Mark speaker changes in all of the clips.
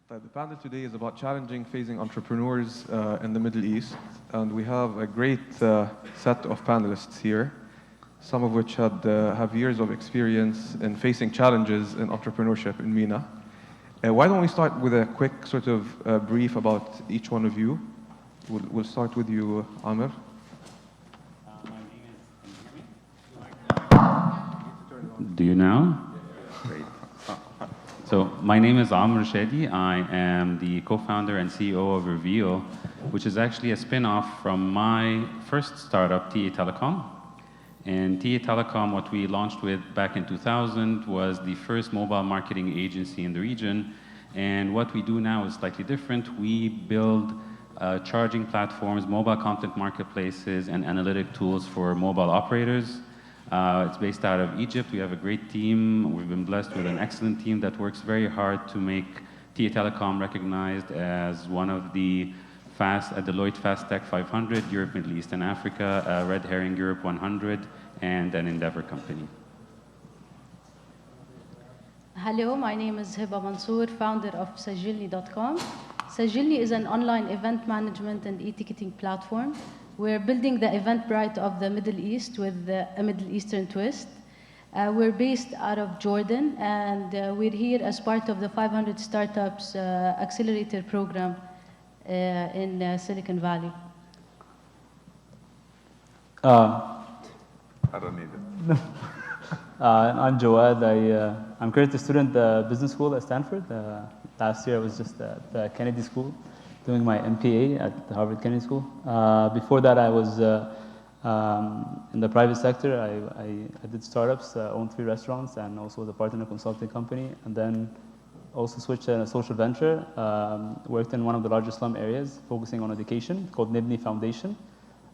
Speaker 1: The panel today is about challenging phasing entrepreneurs in the Middle East, and we have a great set of panelists here, some of which have years of experience in facing challenges in entrepreneurship in MENA. Why don't we start with a quick sort of brief about each one of you? We'll start with you, Amr.
Speaker 2: Do you now? Great. So my name is Amr Shadi. I am the co-founder and CEO of Reveal, which is actually a spin-off from my first startup, TA Telecom. And TA Telecom, what we launched with back in 2000, was the first mobile marketing agency in the region. And what we do now is slightly different. We build charging platforms, mobile content marketplaces, and analytic tools for mobile operators. It's based out of Egypt. We have a great team. We've been blessed with an excellent team that works very hard to make TA Telecom recognized as one of the Deloitte Fast Tech 500, Europe, Middle East, and Africa, Red Herring Europe 100, and an Endeavor company.
Speaker 3: Hello, my name is Hiba Mansour, founder of Sajilni.com. Sajilni is an online event management and e-ticketing platform. We're building the Eventbrite of the Middle East with a Middle Eastern twist. We're based out of Jordan, and we're here as part of the 500 Startups Accelerator program in Silicon Valley.
Speaker 4: I don't need it. I'm Jawad. I'm currently a student at the business school at Stanford. Last year I was just at the Kennedy School doing my MPA at the Harvard Kennedy School. Before that, I was in the private sector. I did startups, owned 3 restaurants, and also was a partner in a consulting company. And then also switched to a social venture. Worked in one of the largest slum areas, focusing on education, called Nibni Foundation.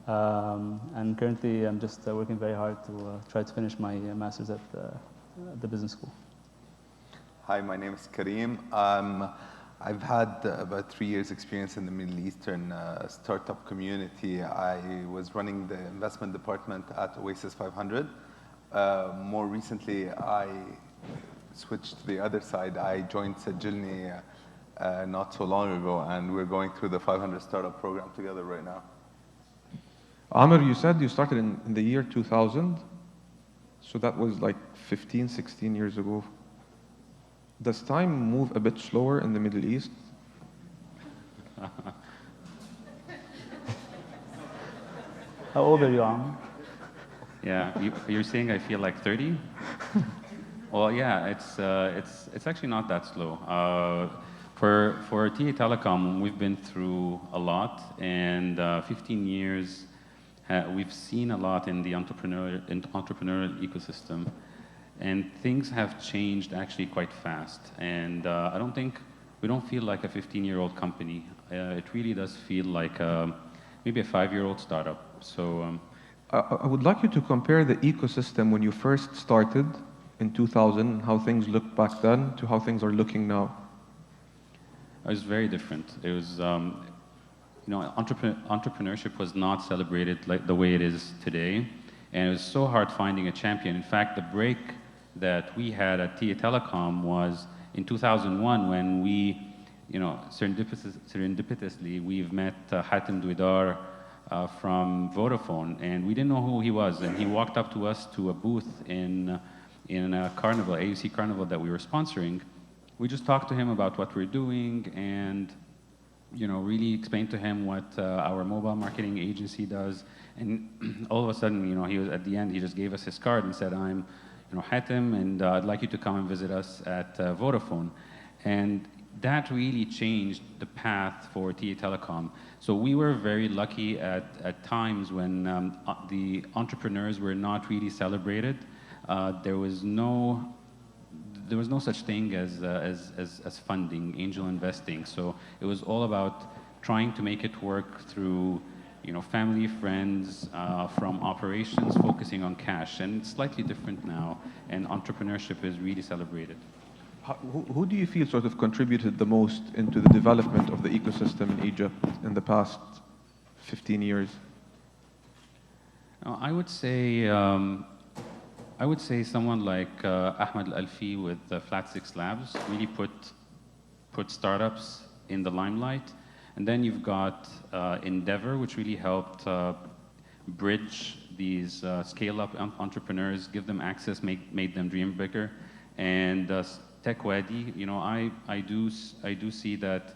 Speaker 4: And currently, I'm just working very hard to try to finish my master's at the business school.
Speaker 5: Hi, my name is Kareem. I've had about 3 years experience in the Middle Eastern startup community. I was running the investment department at Oasis 500. More recently, I switched to the other side. I joined Sajilni not so long ago, and we're going through the 500 startup program together right now.
Speaker 1: Amr, you said you started in the year 2000, so that was like 15, 16 years ago. Does time move a bit slower in the Middle East?
Speaker 4: How old are you, Amr?
Speaker 2: Yeah, you're saying I feel like 30? Well, yeah, it's actually not that slow. For TA Telecom, we've been through a lot, and 15 years, we've seen a lot in the entrepreneurial ecosystem. And things have changed actually quite fast. And we don't feel like a 15-year-old company. It really does feel like maybe a 5-year-old startup. So
Speaker 1: I would like you to compare the ecosystem when you first started in 2000, how things looked back then, to how things are looking now.
Speaker 2: It was very different. It was, entrepreneurship was not celebrated like the way it is today. And it was so hard finding a champion. In fact, the break that we had at TA Telecom was in 2001 when we, serendipitously, we've met Hatem Dwidar from Vodafone, and we didn't know who he was. And he walked up to us to a booth in a carnival, AUC carnival that we were sponsoring. We just talked to him about what we're doing and really explained to him what our mobile marketing agency does. And all of a sudden, he was at the end, he just gave us his card and said, I'm Hatem, and I'd like you to come and visit us at Vodafone. And that really changed the path for TA Telecom. So we were very lucky at times when the entrepreneurs were not really celebrated. There was no such thing as funding, angel investing. So it was all about trying to make it work through family, friends, from operations, focusing on cash. And it's slightly different now, and entrepreneurship is really celebrated.
Speaker 1: Who do you feel sort of contributed the most into the development of the ecosystem in Egypt in the past 15 years?
Speaker 2: I would say someone like Ahmed Al-Alfi with Flat 6 Labs really put put startups in the limelight. And then you've got Endeavor, which really helped bridge these scale-up entrepreneurs, give them access, made them dream bigger. And Tech Wadi, you know, I do see that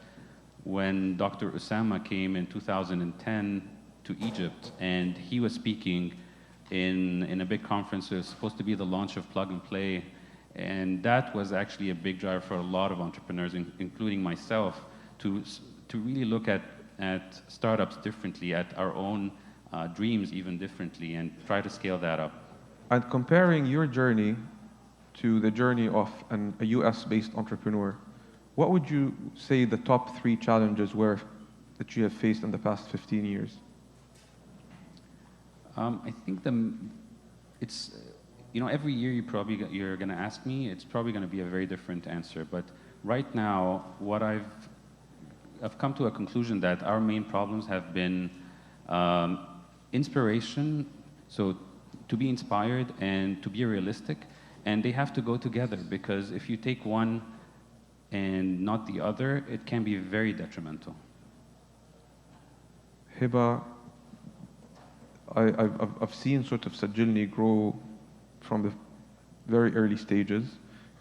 Speaker 2: when Dr. Osama came in 2010 to Egypt, and he was speaking in a big conference. It was supposed to be the launch of Plug and Play, and that was actually a big driver for a lot of entrepreneurs, including myself, to really look at startups differently, at our own dreams even differently, and try to scale that up.
Speaker 1: And comparing your journey to the journey of a US-based entrepreneur, what would you say the top 3 challenges were that you have faced in the past 15 years?
Speaker 2: I think it's, you know, every year you're going to ask me, it's probably going to be a very different answer. But right now, what I've come to a conclusion that our main problems have been inspiration, so to be inspired and to be realistic, and they have to go together, because if you take one and not the other, it can be very detrimental.
Speaker 1: Hiba, I've seen sort of Sajilni grow from the very early stages.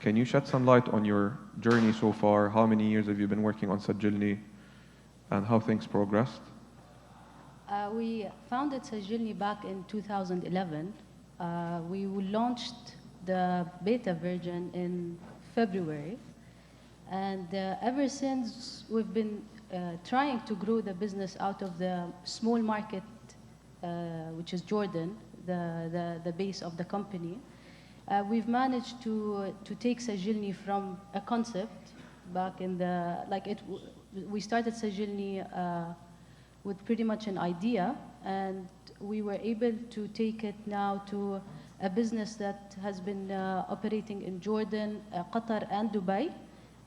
Speaker 1: Can you shed some light on your journey so far? How many years have you been working on Sajilni, and how things progressed?
Speaker 3: We founded Sajilni back in 2011. We launched the beta version in February. And ever since, we've been trying to grow the business out of the small market, which is Jordan, the base of the company. We've managed to take Sajilni from a concept back in the, we started Sajilni with pretty much an idea, and we were able to take it now to a business that has been operating in Jordan, Qatar, and Dubai.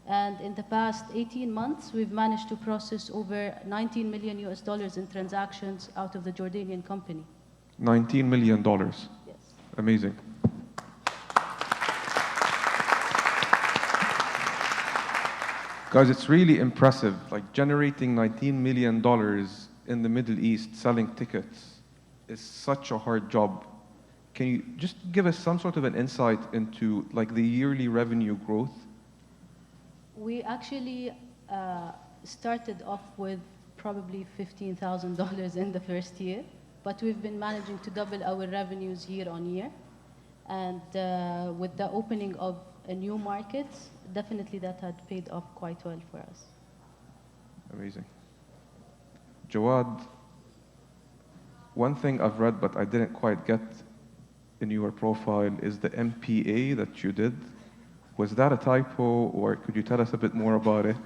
Speaker 3: And in the past 18 months, we've managed to process over $19 million in transactions out of the Jordanian company.
Speaker 1: $19 million.
Speaker 3: Yes.
Speaker 1: Amazing. Guys, it's really impressive. Like, generating $19 million in the Middle East, selling tickets, is such a hard job. Can you just give us some sort of an insight into like the yearly revenue growth?
Speaker 3: We actually started off with probably $15,000 in the first year, but we've been managing to double our revenues year on year. And with the opening of a new market, definitely that had paid off quite well for us.
Speaker 1: Amazing. Jawad, one thing I've read but I didn't quite get in your profile is the MPA that you did. Was that a typo, or could you tell us a bit more about it?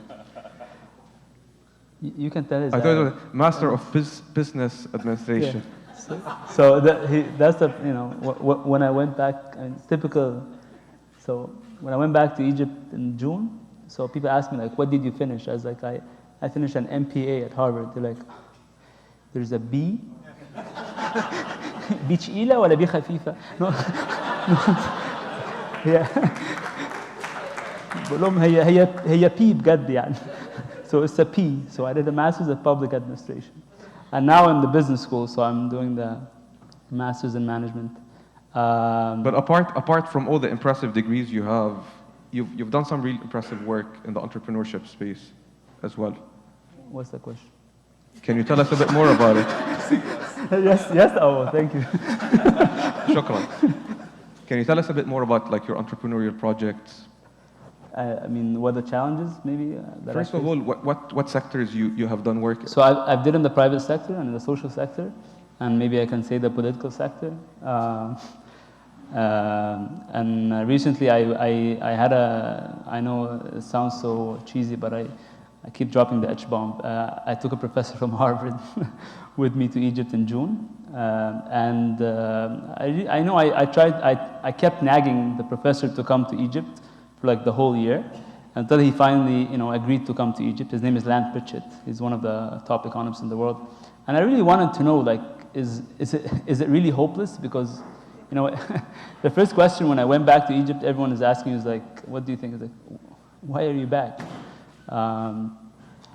Speaker 4: You can tell us.
Speaker 1: I thought it was Master of Business Administration.
Speaker 4: Yeah. So that's the, you know, when I went back, and typical. So when I went back to Egypt in June, so people asked me like, what did you finish? I was like, I finished an MPA at Harvard. They're like, there's a B? B تقيلة ولا B خفيفة? No. بقول لهم هي P بجد يعني. So it's a P. So I did a master's of public administration. And now I'm in the business school, so I'm doing the master's in management.
Speaker 1: But apart from all the impressive degrees you have, you've done some really impressive work in the entrepreneurship space as well.
Speaker 4: What's the question?
Speaker 1: Can you tell us a bit more about it?
Speaker 4: Yes. Oh, thank you.
Speaker 1: Shukran. Can you tell us a bit more about like your entrepreneurial projects?
Speaker 4: I mean, what are the challenges, maybe?
Speaker 1: First of all, what sectors you have done work in?
Speaker 4: So I've did in the private sector and in the social sector, and maybe I can say the political sector. And recently I had I know it sounds so cheesy, but I keep dropping the H-bomb. I took a professor from Harvard with me to Egypt in June. And I know I kept nagging the professor to come to Egypt for like the whole year until he finally, agreed to come to Egypt. His name is Lant Pritchett. He's one of the top economists in the world. And I really wanted to know, like, is it really hopeless? Because, the first question when I went back to Egypt, everyone is asking is like, what do you think? Is like, why are you back? Um,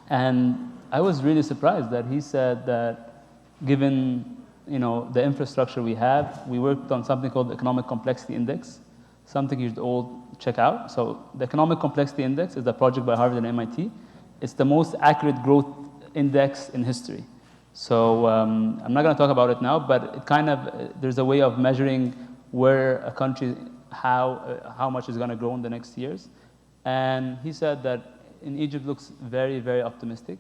Speaker 4: and I was really surprised that he said that given the infrastructure we have, we worked on something called the Economic Complexity Index, something you should all check out. So the Economic Complexity Index is a project by Harvard and MIT. It's the most accurate growth index in history. So I'm not going to talk about it now, but it kind of, there's a way of measuring where a country, how much is going to grow in the next years. And he said that in Egypt looks very, very optimistic.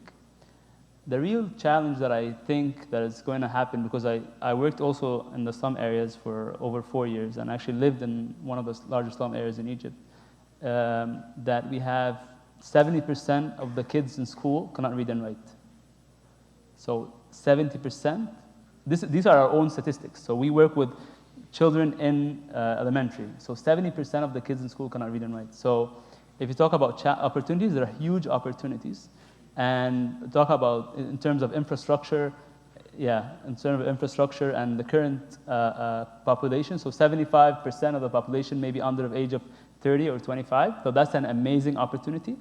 Speaker 4: The real challenge that I think that is going to happen, because I worked also in the slum areas for over 4 years and actually lived in one of the largest slum areas in Egypt, that we have 70% of the kids in school cannot read and write. So 70%, these are our own statistics. So we work with children in elementary. So 70% of the kids in school cannot read and write. So if you talk about opportunities, there are huge opportunities. And talk about in terms of infrastructure, in terms of infrastructure and the current population. So 75% of the population may be under the age of 30 or 25. So that's an amazing opportunity.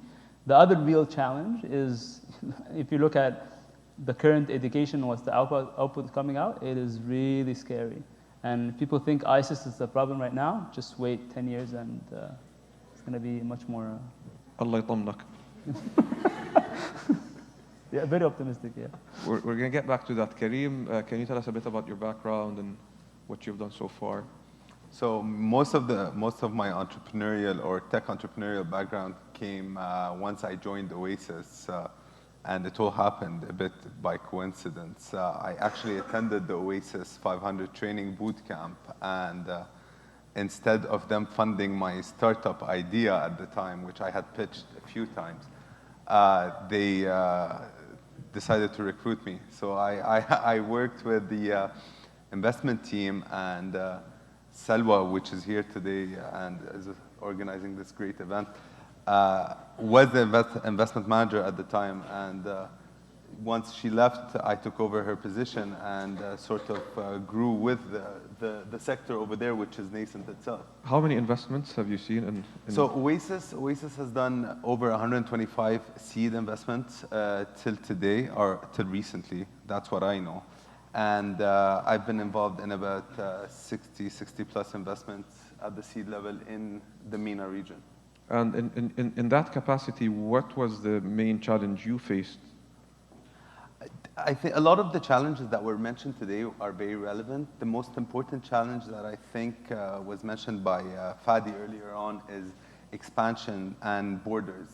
Speaker 4: The other real challenge is if you look at the current education, what's the output coming out, it is really scary. And people think ISIS is the problem right now. Just wait 10 years and it's going to be much more.
Speaker 1: Allah يطمنك.
Speaker 4: Yeah, very optimistic, yeah.
Speaker 1: We're going to get back to that. Kareem, can you tell us a bit about your background and what you've done so far?
Speaker 5: So most of my entrepreneurial or tech entrepreneurial background came once I joined Oasis, and it all happened a bit by coincidence. I actually attended the Oasis 500 training boot camp, and instead of them funding my startup idea at the time, which I had pitched a few times, they decided to recruit me. So I worked with the investment team, and Salwa, which is here today and is organizing this great event, was the investment manager at the time. And once she left, I took over her position and sort of grew with the sector over there, which is nascent itself.
Speaker 1: How many investments have you seen?
Speaker 5: So Oasis has done over 125 seed investments till today, or till recently. That's what I know. And I've been involved in about 60 plus investments at the seed level in the MENA region.
Speaker 1: And in that capacity, what was the main challenge you faced?
Speaker 5: I think a lot of the challenges that were mentioned today are very relevant. The most important challenge that I think was mentioned by Fadi earlier on is expansion and borders.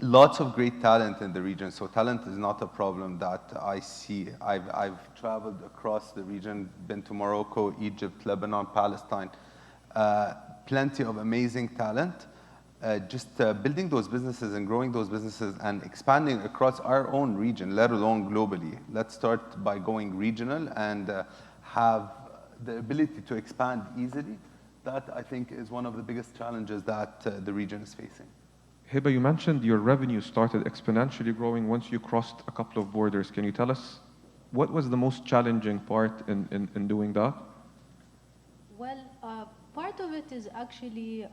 Speaker 5: Lots of great talent in the region, so talent is not a problem that I see. I've traveled across the region, been to Morocco, Egypt, Lebanon, Palestine. Plenty of amazing talent. Just building those businesses and growing those businesses and expanding across our own region, let alone globally. Let's start by going regional and have the ability to expand easily. That, I think, is one of the biggest challenges that the region is facing.
Speaker 1: Hiba, you mentioned your revenue started exponentially growing once you crossed a couple of borders. Can you tell us what was the most challenging part in doing that?
Speaker 3: Well, part of it is actually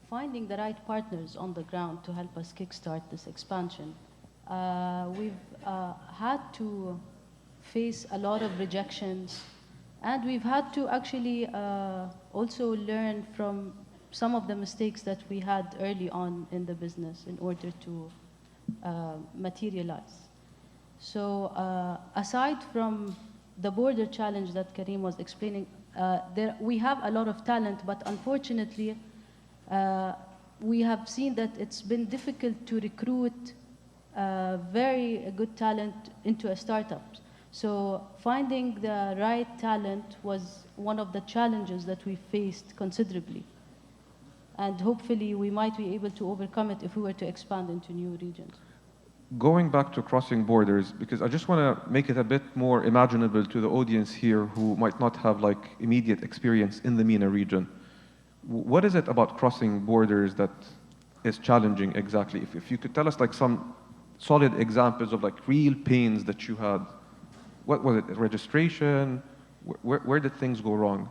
Speaker 3: finding the right partners on the ground to help us kickstart this expansion. We've had to face a lot of rejections, and we've had to actually also learn from some of the mistakes that we had early on in the business in order to materialize. So aside from the border challenge that Kareem was explaining, we have a lot of talent, but unfortunately, we have seen that it's been difficult to recruit very good talent into a startup. So finding the right talent was one of the challenges that we faced considerably. And hopefully we might be able to overcome it if we were to expand into new regions.
Speaker 1: Going back to crossing borders, because I just want to make it a bit more imaginable to the audience here who might not have like immediate experience in the MENA region. What is it about crossing borders that is challenging exactly? If you could tell us like some solid examples of like real pains that you had. What was it, registration? Where did things go wrong?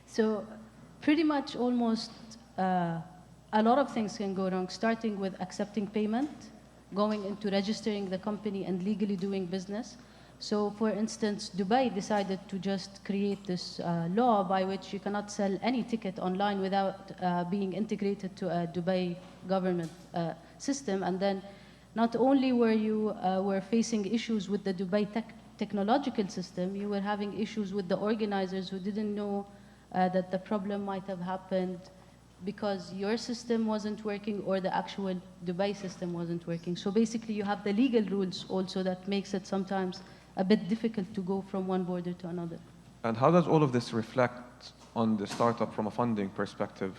Speaker 3: So pretty much almost a lot of things can go wrong, starting with accepting payment, going into registering the company and legally doing business. So for instance, Dubai decided to just create this law by which you cannot sell any ticket online without being integrated to a Dubai government system. And then not only were facing issues with the Dubai technological system, you were having issues with the organizers who didn't know that the problem might have happened because your system wasn't working or the actual Dubai system wasn't working. So basically you have the legal rules also that makes it sometimes a bit difficult to go from one border to another.
Speaker 1: And how does all of this reflect on the startup from a funding perspective?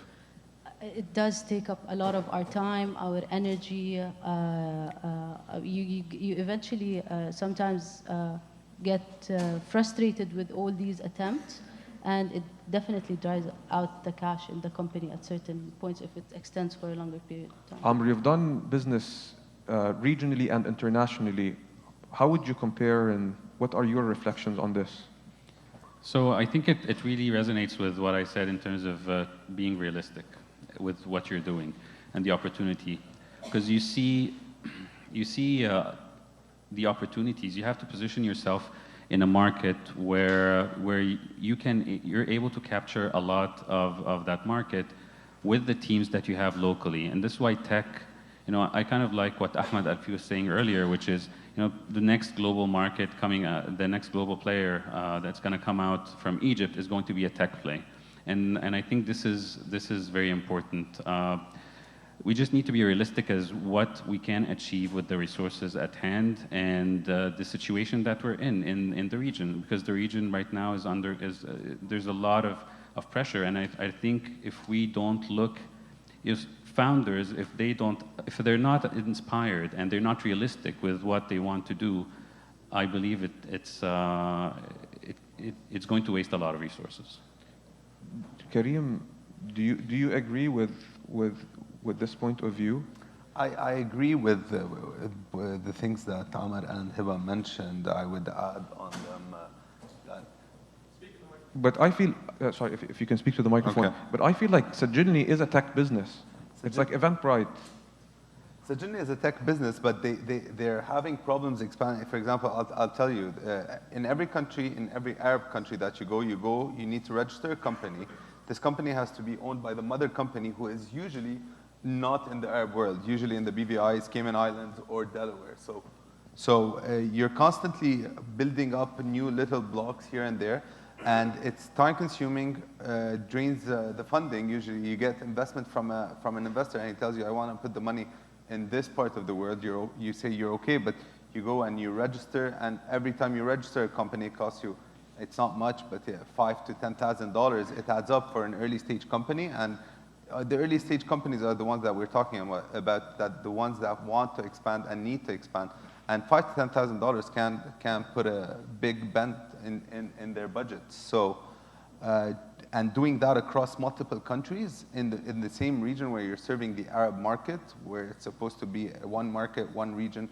Speaker 3: It does take up a lot of our time, our energy. You eventually sometimes get frustrated with all these attempts, and it definitely dries out the cash in the company at certain points if it extends for a longer period of time.
Speaker 1: You've done business regionally and internationally. How would you compare, and what are your reflections on this?
Speaker 2: So I think it really resonates with what I said in terms of being realistic with what you're doing and the opportunity. Because you see the opportunities. You have to position yourself in a market where you're able to capture a lot of that market with the teams that you have locally. And this is why tech, I kind of like what Ahmed Alfi was saying earlier, which is, the next global market coming, the next global player that's going to come out from Egypt is going to be a tech play. And I think this is very important. We just need to be realistic as what we can achieve with the resources at hand and the situation that we're in the region, because the region right now there's a lot of pressure. And I think if we don't look, if founders, if they're not inspired and they're not realistic with what they want to do, I believe it's going to waste a lot of resources.
Speaker 1: Kareem, do you agree with this point of view?
Speaker 5: I agree with the things that Amar and Hiba mentioned. I would add on them that.
Speaker 1: But I feel, sorry, if you can speak to the microphone.
Speaker 5: Okay.
Speaker 1: But I feel like Sajilni is a tech business. It's like Eventbrite.
Speaker 5: Sajilni is a tech business, but they're having problems expanding. For example, I'll tell you, in every country, in every Arab country that you go, you need to register a company. This company has to be owned by the mother company, who is usually not in the Arab world, usually in the BVIs, Cayman Islands, or Delaware. So you're constantly building up new little blocks here and there, and it's time-consuming, drains the funding. Usually you get investment from an investor, and he tells you, I want to put the money in this part of the world. You say you're okay, but you go and you register, and every time you register a company, it costs you, it's not much, but $5,000 to $10,000. It adds up for an early-stage company, and the early-stage companies are the ones that we're talking about, that the ones that want to expand and need to expand. And $5,000 to $10,000 can put a big bend in their budgets. So, and doing that across multiple countries in the same region where you're serving the Arab market, where it's supposed to be one market, one region,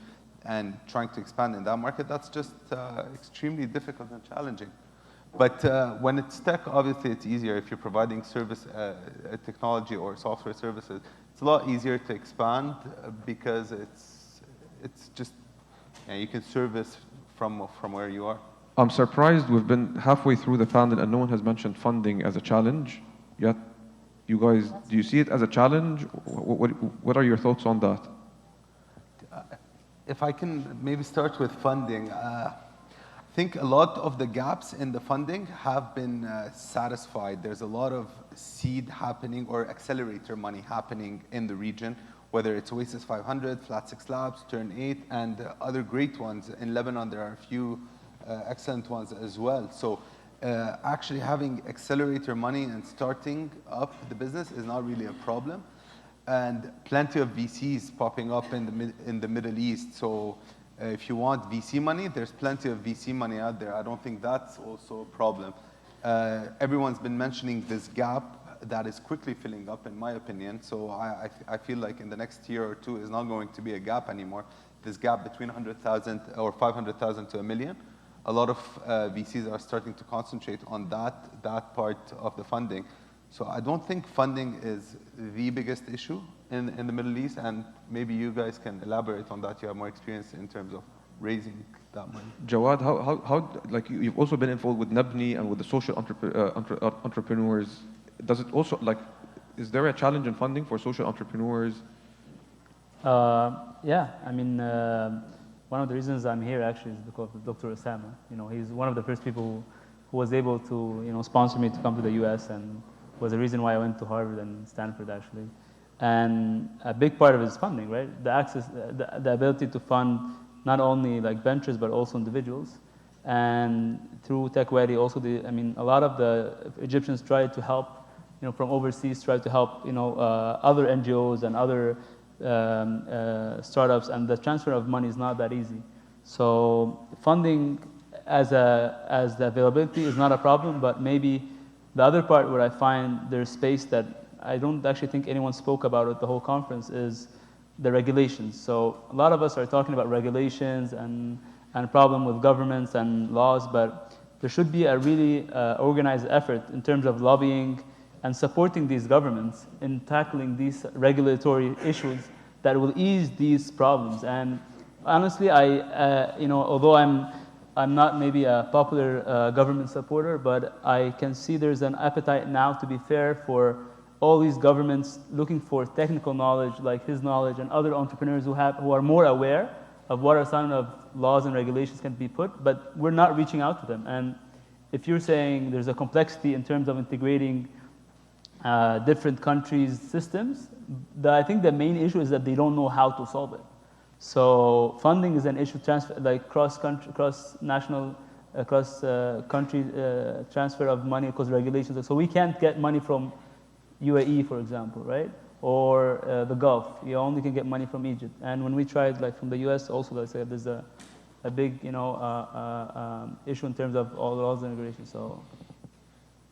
Speaker 5: and trying to expand in that market, that's just extremely difficult and challenging. But when it's tech, obviously it's easier. If you're providing service, technology or software services, it's a lot easier to expand because it's just, you can service from where you are.
Speaker 1: I'm surprised we've been halfway through the panel and no one has mentioned funding as a challenge. Yet, you guys, do you see it as a challenge? What are your thoughts on that?
Speaker 5: If I can maybe start with funding, I think a lot of the gaps in the funding have been satisfied. There's a lot of seed happening or accelerator money happening in the region, whether it's Oasis 500, Flat 6 Labs, Turn 8, and other great ones. In Lebanon, there are a few excellent ones as well. So actually having accelerator money and starting up the business is not really a problem. And plenty of VCs popping up in the Middle East. So if you want VC money, there's plenty of VC money out there. I don't think that's also a problem. Everyone's been mentioning this gap that is quickly filling up, in my opinion. So I feel like in the next year or two is not going to be a gap anymore. This gap between 100,000 or 500,000 to $1 million. A lot of VCs are starting to concentrate on that part of the funding. So I don't think funding is the biggest issue in the Middle East, and maybe you guys can elaborate on that. You have more experience in terms of raising that money.
Speaker 1: Jawad, like you've also been involved with Nabni and with the social entrepreneurs. Does it also, like, is there a challenge in funding for social entrepreneurs?
Speaker 4: Yeah, I mean, one of the reasons I'm here actually is because of Dr. Osama. You know, he's one of the first people who was able to, you know, sponsor me to come to the U.S. and was the reason why I went to Harvard and Stanford actually. And a big part of it is funding, right? The access, the ability to fund not only like ventures but also individuals. And through TechWeddie, also I mean, a lot of the Egyptians tried to help, you know, from overseas, tried to help, you know, other NGOs and other startups, and the transfer of money is not that easy. So funding as the availability is not a problem, but maybe the other part where I find there's space that I don't actually think anyone spoke about at the whole conference is the regulations. So a lot of us are talking about regulations and problem with governments and laws, but there should be a really organized effort in terms of lobbying and supporting these governments in tackling these regulatory issues that will ease these problems. And honestly, you know, although I'm not maybe a popular government supporter, but I can see there's an appetite now, to be fair, for all these governments looking for technical knowledge, like his knowledge, and other entrepreneurs who are more aware of what are some of laws and regulations can be put, but we're not reaching out to them. And if you're saying there's a complexity in terms of integrating different countries' systems, I think the main issue is that they don't know how to solve it. So funding is an issue, like cross-country transfer of money because regulations. So we can't get money from UAE, for example, right? Or the Gulf. You only can get money from Egypt. And when we tried, like from the US, also, let's say there's a big, you know, issue in terms of all laws and regulations. So.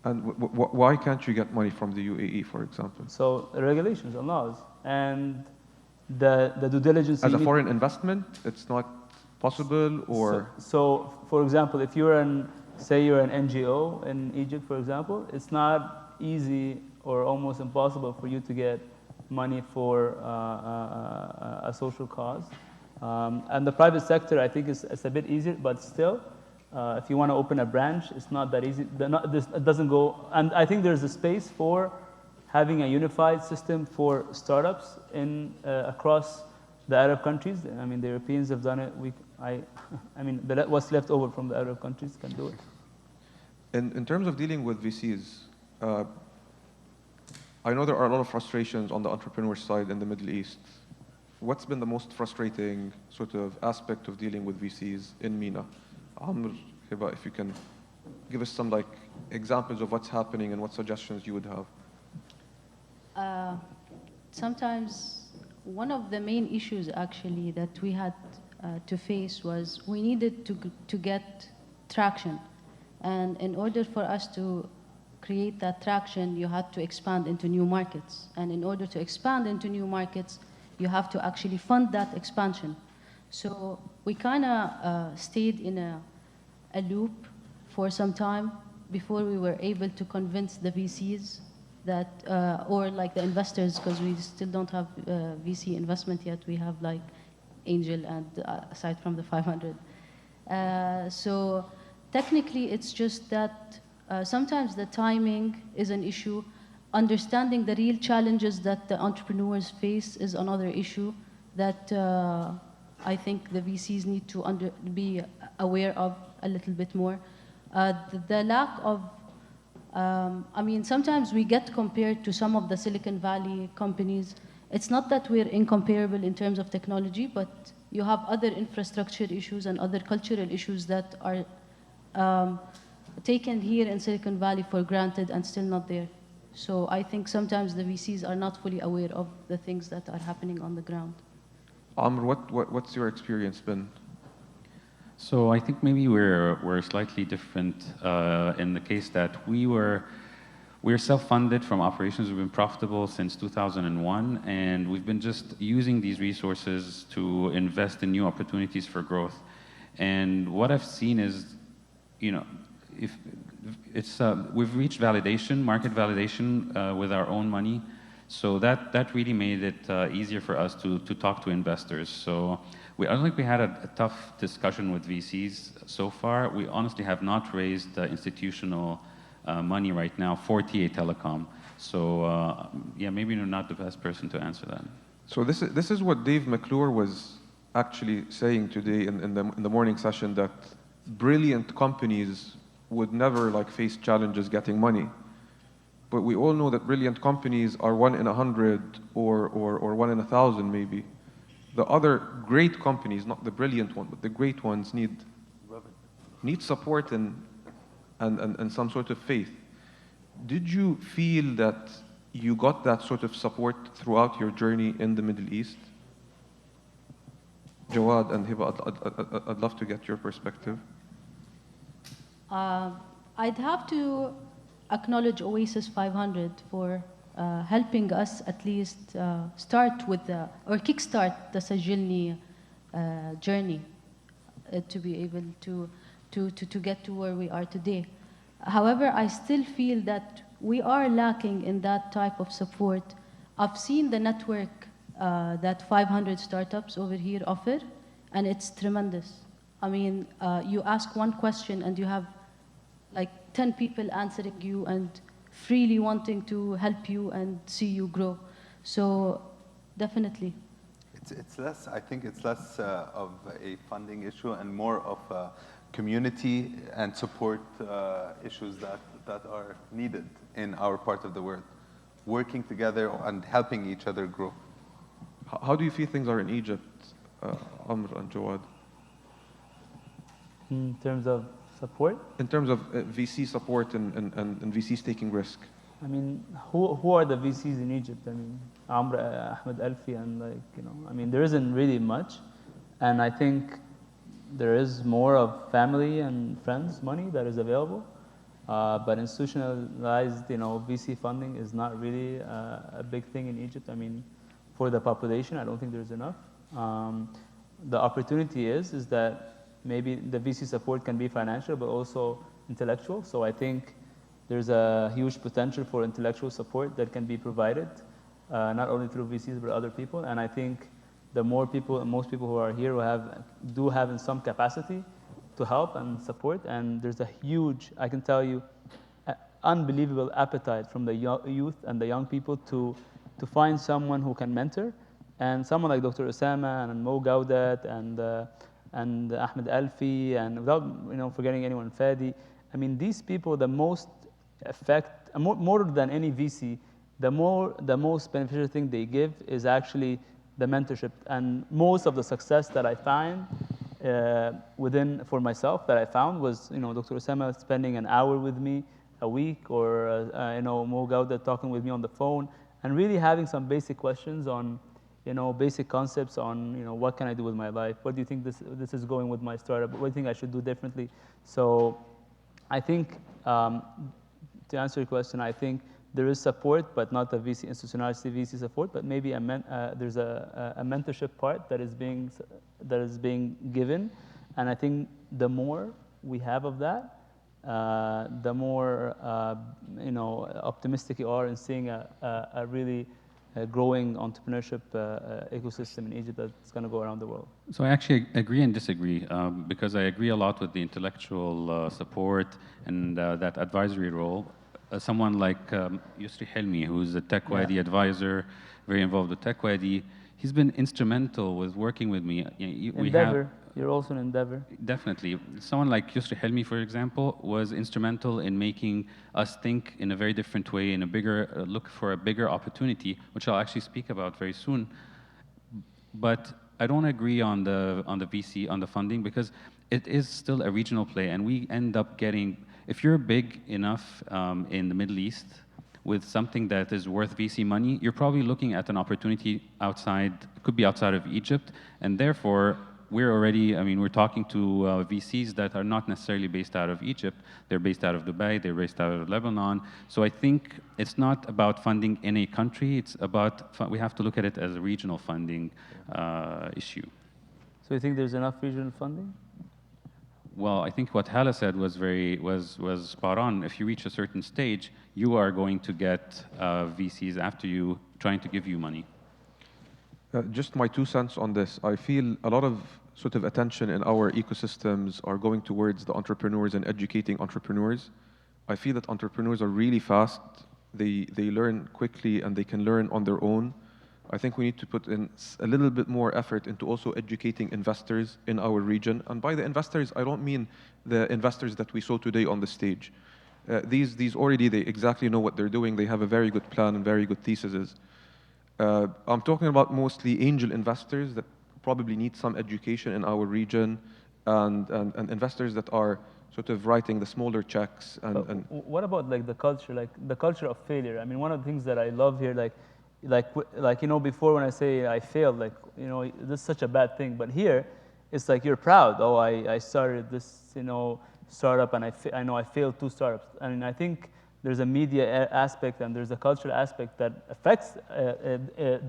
Speaker 1: And why can't you get money from the UAE, for example?
Speaker 4: So regulations and laws and the due diligence.
Speaker 1: As a foreign investment, it's not possible, or?
Speaker 4: So for example, if say you're an NGO in Egypt, for example, it's not easy or almost impossible for you to get money for a social cause. And the private sector, I think, is a bit easier, but still, if you want to open a branch, it's not that easy. It doesn't go, and I think there's a space for having a unified system for startups across the Arab countries. I mean, the Europeans have done it. I mean, what's left over from the Arab countries can do it.
Speaker 1: In terms of dealing with VCs, I know there are a lot of frustrations on the entrepreneur side in the Middle East. What's been the most frustrating sort of aspect of dealing with VCs in MENA? Amr, Hiba, if you can give us some like examples of what's happening and what suggestions you would have.
Speaker 3: Sometimes one of the main issues actually that we had to face was we needed to get traction. And in order for us to create that traction, you had to expand into new markets. And in order to expand into new markets, you have to actually fund that expansion. So we kind of stayed in a loop for some time before we were able to convince the VCs that, or like the investors, because we still don't have VC investment yet. We have like angel and aside from the 500. So technically, it's just that sometimes the timing is an issue. Understanding the real challenges that the entrepreneurs face is another issue that I think the VCs need to be aware of a little bit more. The lack of, I mean, sometimes we get compared to some of the Silicon Valley companies. It's not that we're incomparable in terms of technology, but you have other infrastructure issues and other cultural issues that are taken here in Silicon Valley for granted and still not there. So I think sometimes the VCs are not fully aware of the things that are happening on the ground.
Speaker 1: Amr, what's your experience been?
Speaker 2: So I think maybe we're slightly different in the case that we're self-funded from operations. We've been profitable since 2001, and we've been just using these resources to invest in new opportunities for growth. And what I've seen is, you know, if it's we've reached validation, market validation with our own money, so that really made it easier for us to talk to investors. So I don't think we had a tough discussion with VCs so far. We honestly have not raised institutional money right now for TA Telecom. So yeah, maybe you're not the best person to answer that.
Speaker 1: So this is what Dave McClure was actually saying today in the morning session, that brilliant companies would never like face challenges getting money. But we all know that brilliant companies are 1 in 100 or 1 in 1,000 maybe. The other great companies, not the brilliant ones, but the great ones need support and some sort of faith. Did you feel that you got that sort of support throughout your journey in the Middle East? Jawad and Hiba, I'd love to get your perspective.
Speaker 3: I'd have to acknowledge Oasis 500 for helping us at least start with or kickstart the Sajilni journey to be able to get to where we are today. However, I still feel that we are lacking in that type of support. I've seen the network that 500 startups over here offer, and it's tremendous. I mean, you ask one question and you have like 10 people answering you and freely wanting to help you and see you grow. So definitely.
Speaker 5: It's less, I think it's less of a funding issue and more of a community and support issues that are needed in our part of the world. Working together and helping each other grow.
Speaker 1: How do you feel things are in Egypt, Amr and Jawad?
Speaker 4: In terms of support?
Speaker 1: In terms of VC support and VCs taking risk.
Speaker 4: I mean, who are the VCs in Egypt? I mean, Amr, Ahmed Alfi, and like, you know, I mean, there isn't really much. And I think there is more of family and friends money that is available. But institutionalized, you know, VC funding is not really a big thing in Egypt. I mean, for the population, I don't think there's enough. The opportunity is that maybe the VC support can be financial, but also intellectual. So I think there's a huge potential for intellectual support that can be provided, not only through VCs, but other people. And I think the more people, most people who are here who do have in some capacity to help and support. And there's a huge, I can tell you, unbelievable appetite from the youth and the young people to find someone who can mentor. And someone like Dr. Osama and Mo Gaudat and Ahmed Alfi, and without forgetting anyone, Fadi. I mean, these people, the most more than any VC, the most beneficial thing they give is actually the mentorship. And most of the success that I find for myself that I found was, Dr. Osama spending an hour with me a week, or Mo Gaudat talking with me on the phone, and really having some basic questions on, basic concepts on, what can I do with my life? What do you think this is going with my startup? What do you think I should do differently? So I think, to answer your question, I think there is support, but not the VC, institutionalized VC support, but maybe there's a mentorship part that is being given. And I think the more we have of that, the more optimistic you are in seeing a really growing entrepreneurship ecosystem in Egypt that's going to go around the world.
Speaker 2: So I actually agree and disagree, because I agree a lot with the intellectual support and that advisory role. Someone like Yusri Helmi, who's a TechWadi advisor, very involved with TechWadi, he's been instrumental with working with me.
Speaker 4: Endeavor. You're also an Endeavor.
Speaker 2: Definitely. Someone like Yusri Helmi, for example, was instrumental in making us think in a very different way, in a bigger look for a bigger opportunity, which I'll actually speak about very soon. But I don't agree on the VC, on the funding, because it is still a regional play, and we end up getting, if you're big enough in the Middle East with something that is worth VC money, you're probably looking at an opportunity outside, could be outside of Egypt, and therefore we're talking to VCs that are not necessarily based out of Egypt. They're based out of Dubai, they're based out of Lebanon. So I think it's not about funding in a country, it's about, we have to look at it as a regional funding issue.
Speaker 4: So you think there's enough regional funding?
Speaker 2: Well, I think what Hala said was spot on. If you reach a certain stage, you are going to get VCs after you trying to give you money.
Speaker 1: Just my 2 cents on this. I feel a lot of sort of attention in our ecosystems are going towards the entrepreneurs and educating entrepreneurs. I feel that entrepreneurs are really fast. They learn quickly and they can learn on their own. I think we need to put in a little bit more effort into also educating investors in our region. And by the investors, I don't mean the investors that we saw today on the stage. These already, they exactly know what they're doing. They have a very good plan and very good theses. I'm talking about mostly angel investors that probably need some education in our region and investors that are sort of writing the smaller checks. And
Speaker 4: What about like the culture of failure? I mean, one of the things that I love here, like you know, before when I say I failed, like, you know, this is such a bad thing, but here it's like you're proud. Oh, I started this, you know, startup, and I know I failed 2 startups. I mean, I think there's a media aspect and there's a cultural aspect that affects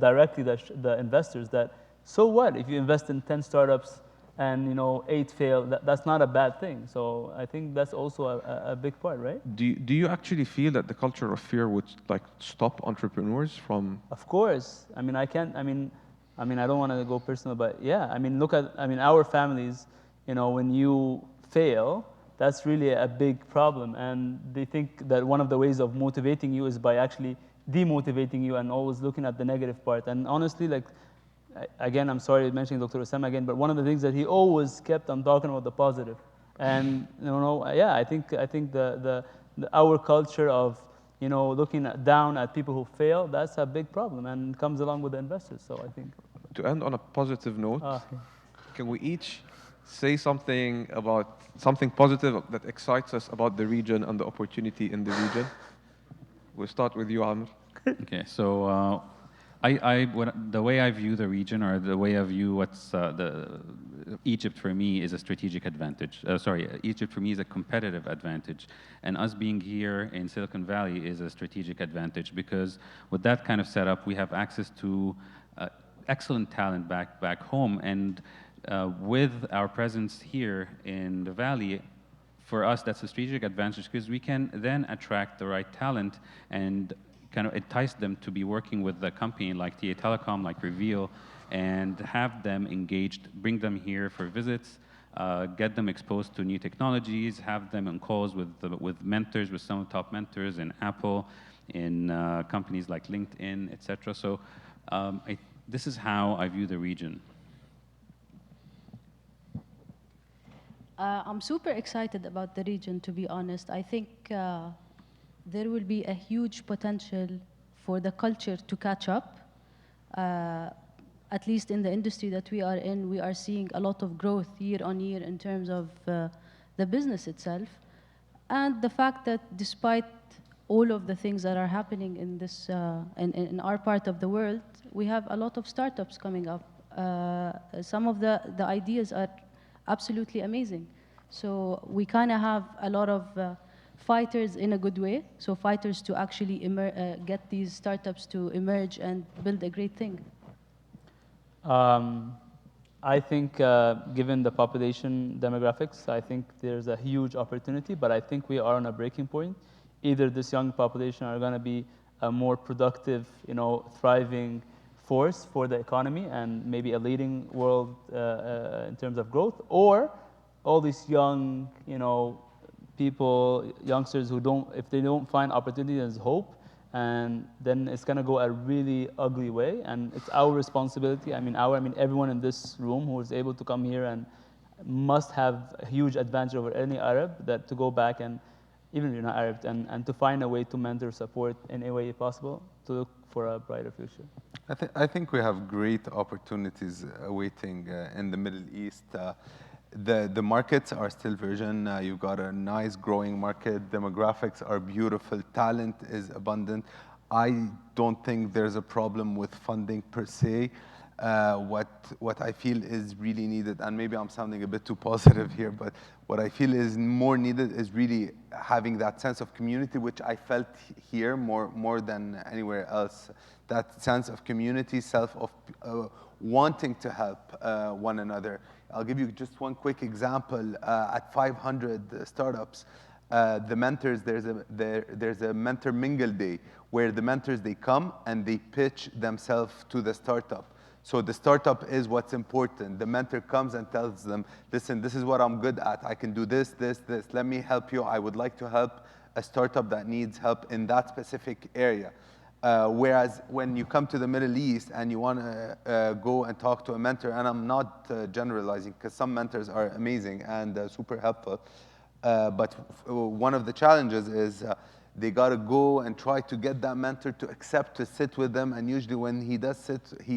Speaker 4: directly the investors. That so what if you invest in 10 startups and, you know, 8 fail? That's not a bad thing. So I think that's also a big part, right?
Speaker 1: do you actually feel that the culture of fear would like stop entrepreneurs from?
Speaker 4: Of course. I mean, I can't. I mean, I don't want to go personal, but yeah. I mean, look at. I mean, our families. You know, when you fail, that's really a big problem, and they think that one of the ways of motivating you is by actually demotivating you and always looking at the negative part. And honestly, like, again, I'm sorry mentioning Dr. Osama again, but one of the things that he always kept on talking about the positive. And you know, yeah, I think our culture of, you know, looking down at people who fail, that's a big problem and comes along with the investors. So I think.
Speaker 1: To end on a positive note, can we each say something positive that excites us about the region and the opportunity in the region? We'll start with you, Amr.
Speaker 2: Okay, so the way I view the region, or the way I view what's Egypt for me is a strategic advantage. Egypt for me is a competitive advantage, and us being here in Silicon Valley is a strategic advantage, because with that kind of setup, we have access to excellent talent back home, and with our presence here in the valley, for us that's a strategic advantage, because we can then attract the right talent and kind of entice them to be working with the company like TA Telecom, like Reveal, and have them engaged, bring them here for visits, get them exposed to new technologies, have them on calls with mentors, with some of the top mentors in Apple, in companies like LinkedIn, etc. So this is how I view the region.
Speaker 3: I'm super excited about the region, to be honest. I think there will be a huge potential for the culture to catch up. At least in the industry that we are in, we are seeing a lot of growth year on year in terms of the business itself. And the fact that despite all of the things that are happening in this, in our part of the world, we have a lot of startups coming up. Some of the ideas are absolutely amazing. So we kind of have a lot of fighters in a good way. So fighters to actually get these startups to emerge and build a great thing.
Speaker 4: I think given the population demographics, I think there's a huge opportunity, but I think we are on a breaking point. Either this young population are going to be a more productive, you know, thriving force for the economy and maybe a leading world in terms of growth, or all these young, you know, people, youngsters who don't, if they don't find opportunity, there's hope, and then it's going to go a really ugly way. And it's our responsibility. I mean, everyone in this room who is able to come here and must have a huge advantage over any Arab, that to go back and, even if you're not Arab, and to find a way to mentor, support in any way possible to look for a brighter future.
Speaker 5: I think we have great opportunities awaiting in the Middle East. The markets are still virgin. You've got a nice growing market. Demographics are beautiful. Talent is abundant. I don't think there's a problem with funding per se. What I feel is really needed, and maybe I'm sounding a bit too positive here, but what I feel is more needed is really having that sense of community, which I felt here more than anywhere else. That sense of community, wanting to help one another. I'll give you just one quick example. At 500 startups, the mentors, there's a mentor mingle day where the mentors, they come and they pitch themselves to the startup. So the startup is what's important. The mentor comes and tells them, listen, this is what I'm good at. I can do this, this, this. Let me help you. I would like to help a startup that needs help in that specific area. Whereas when you come to the Middle East and you want to go and talk to a mentor, and I'm not generalizing because some mentors are amazing and super helpful, but one of the challenges is they got to go and try to get that mentor to accept to sit with them. And usually when he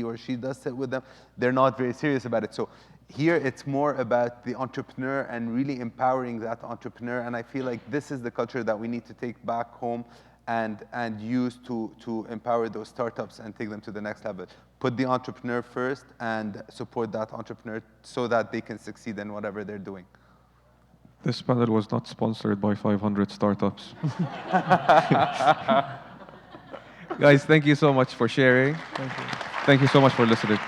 Speaker 5: or she does sit with them, they're not very serious about it. So here it's more about the entrepreneur and really empowering that entrepreneur. And I feel like this is the culture that we need to take back home and use to empower those startups and take them to the next level. Put the entrepreneur first and support that entrepreneur so that they can succeed in whatever they're doing.
Speaker 1: This panel was not sponsored by 500 startups. Guys, thank you so much for sharing.
Speaker 4: Thank you.
Speaker 1: Thank you so much for listening.